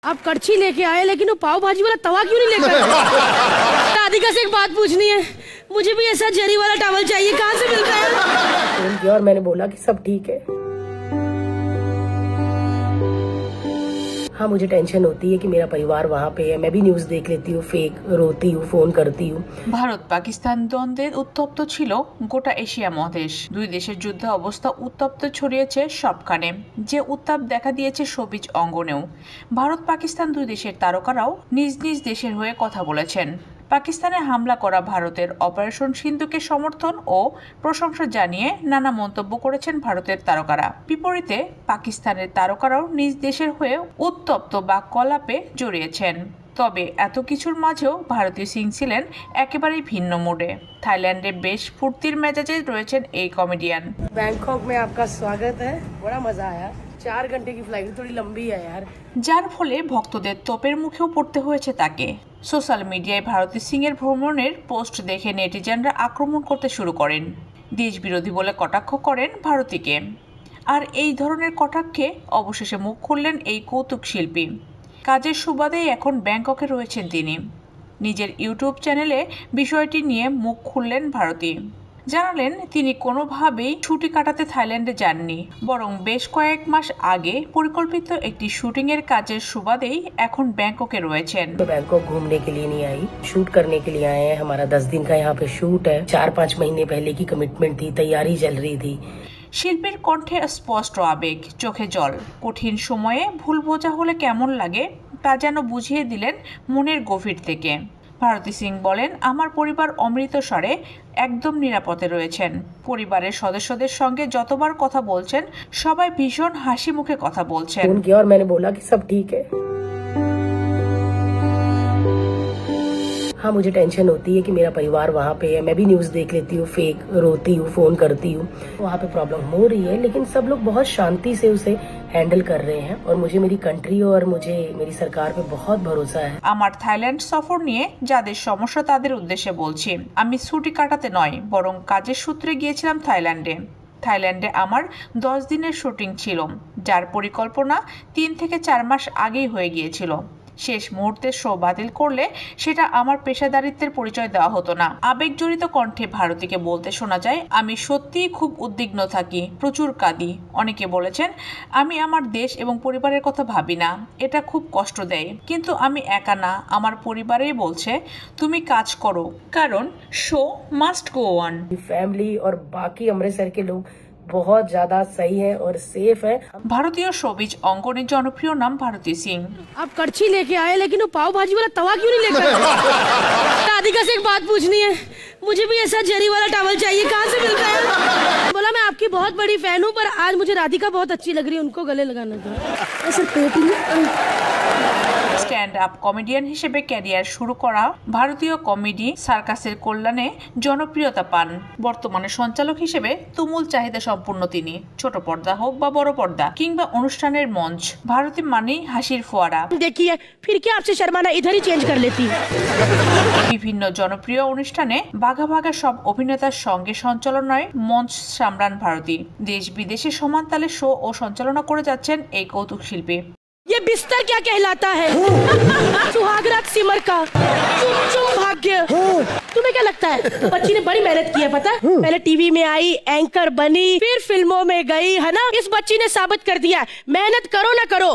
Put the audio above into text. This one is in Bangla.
आप कड़छी लेके आए लेकिन वो पाव भाजी वाला तवा क्यों नहीं लेकर आए? राधिका से एक बात पूछनी है, मुझे भी ऐसा जरी वाला टॉवल चाहिए, कहाँ से मिलता है? और मैंने बोला कि सब ठीक है। हाँ, मुझे टेंशन होती है कि मेरा परिवार वहाँ पे है। मैं भी न्यूज देख लेती हूँ, फेक रोती हूँ, फोन करती हूँ। ভারত পাকিস্তান দ্বন্দ্বের উত্তপ্ত ছিল গোটা এশিয়া মহাদেশ। দুই দেশের যুদ্ধ অবস্থা উত্তপ্ত ছড়িয়েছে সবখানে, যে উত্তাপ দেখা দিয়েছে শোবিজ অঙ্গনেও। ভারত পাকিস্তান দুই দেশের তারকারাও নিজ নিজ দেশের হয়ে কথা বলেছেন। পাকিস্তানে হামলা করা ভারতের অপারেশন সিন্ধুকে সমর্থন ও প্রশংসা জানিয়ে নানা মন্তব্য করেছেন ভারতের তারকারা। বিপরীতে পাকিস্তানের তারকারাও নিজ দেশের হয়ে উত্তপ্ত বাক্যলাপে জড়িয়েছেন। তবে এত কিছুর মাঝেও ভারতীয় সিং ছিলেন একেবারেই ভিন্ন মুডে। থাইল্যান্ডে বেশ ফুর্তির মেজাজে রয়েছেন এই কমেডিয়ান। बैंकॉक में आपका स्वागत है, बड़ा मजा आया। 4 घंटे की फ्लाइट थोड़ी लंबी है यार। যার ফলে ভক্তদের তোপের মুখেও পড়তে হয়েছে তাকে। সোশ্যাল মিডিয়ায় ভারতী সিং এর ভ্রমণের পোস্ট দেখে নেটিজেনরা আক্রমণ করতে শুরু করেন, দেশ বিরোধী বলে কটাক্ষ করেন ভারতীকে। আর এই ধরনের কটাক্ষে অবশেষে মুখ খুললেন এই কৌতুক শিল্পী। কাজের সুবাদেই এখন ব্যাংককে রয়েছেন তিনি। নিজের ইউটিউব চ্যানেলে বিষয়টি নিয়ে মুখ খুললেন ভারতী। জানালেন তিনি কোনোভাবেই ছুটি কাটাতে থাইল্যান্ডে যাননি, বরং বেশ কয়েক মাস আগে পরিকল্পিত একটি শুটিং এর কাজের সুবাদেই এখন ব্যাংককে রয়েছেন। तो बैंकॉक घूमने के लिए नहीं आई, शूट करने के लिए आए हैं। हमारा 10 दिन का यहाँ पे शूट है। 4-5 महीने पहले की कमिटमेंट थी, तैयारी चल रही थी। শিল্পীর কণ্ঠে স্পষ্ট আবেগ, চোখে জল। কঠিন সময়ে ভুল বোঝা হলে কেমন লাগে তা যেন বুঝিয়ে দিলেন মনের গভীর থেকে। ভারতী সিং বলেন, আমার পরিবার অমৃতসরে একদম নিরাপদে রয়েছেন। পরিবারের সদস্যদের সঙ্গে যতবার কথা বলছেন সবাই ভীষণ হাসি মুখে কথা বলছেন। फोन किया और मैंने बोला कि सब ठीक है। हाँ, मुझे टेंशन होती है कि मेरा परिवार वहाँ पे है। मैं भी न्यूज देख लेती हूँ, फेक रोती हूँ, फोन करती हूँ। वहाँ पे प्रॉब्लम हो रही है, लेकिन सब लोग बहुत शांति से उसे हैंडल कर रहे हैं और मुझे मेरी कंट्री और मुझे मेरी सरकार पे बहुत भरोसा है। আমার থাইল্যান্ড সফর নিয়ে যাদের সমস্যা তাদের উদ্দেশ্যে বলছি, আমি ছুটি কাটাতে নয় বরং কাজের সূত্রে গিয়েছিলাম থাইল্যান্ডে। থাইল্যান্ডে আমার 10 দিনের শুটিং ছিল, যার পরিকল্পনা 3 থেকে 4 মাস আগেই হয়ে গিয়েছিল। শেষ মুহূর্তে শো বাতিল করলে সেটা আমার পেশাদারিত্বের পরিচয় দেওয়া হতো না। আবেগজড়িত কণ্ঠে ভারতীকে বলতে শোনা যায়, আমি সত্যিই খুব উদ্বিগ্ন থাকি, প্রচুর কাঁদি। অনেকে বলেছেন আমি আমার দেশ এবং পরিবারের কথা ভাবি না, এটা খুব কষ্ট দেয়। কিন্তু আমি একা না, আমার পরিবারেই বলছে তুমি কাজ করো, কারণ show must go on. Family और बाकी अमृतसर के लोग बहुत ज्यादा सही है और सेफ है। ভারতীয় শোবিজ অঙ্গনের জনপ্রিয় নাম ভারতী সিং। आप कड़छी लेके आए लेकिन वो पाव भाजी वाला तवा क्यों नहीं लेकर आए? राधिका से एक बात पूछनी है, मुझे भी ऐसा जरी वाला टॉवल चाहिए, कहाँ से मिलता है? बोला मैं आपकी बहुत बड़ी फैन हूँ, पर आज मुझे राधिका बहुत अच्छी लग रही है, उनको गले लगाना था। ऐसे पेट ही স্ট্যান্ড আপ কমেডিয়ান হিসেবে ক্যারিয়ার শুরু করা ভারতীয় কমেডি সার্কাসের কল্যাণে জনপ্রিয়তা পান। বর্তমানে সঞ্চালক হিসেবে তুমুল চাহিদা সম্পূর্ণ তিনি। ছোট পর্দা হোক বা বড় পর্দা কিংবা অনুষ্ঠানের মঞ্চ, ভারতী মানেই হাসির ফোয়ারা। देखिए फिर क्या आपसे शर्माना, इधर ही चेंज कर लेती। বিভিন্ন জনপ্রিয় অনুষ্ঠানে বাঘা বাঘা সব অভিনেতার সঙ্গে সঞ্চালনায় মঞ্চ সামলান ভারতী। দেশ বিদেশে সমান তালে শো ও সঞ্চালনা করে যাচ্ছেন এই কৌতুক শিল্পী। ये बिस्तर क्या कहलाता है? सुहागरात सिमर का चुम चुम भाग्य। तुम्हें क्या लगता है बच्ची ने बड़ी मेहनत की है, पता है? पहले टीवी में आई, एंकर बनी, फिर फिल्मों में गई, है ना? इस बच्ची ने साबित कर दिया, मेहनत करो ना करो।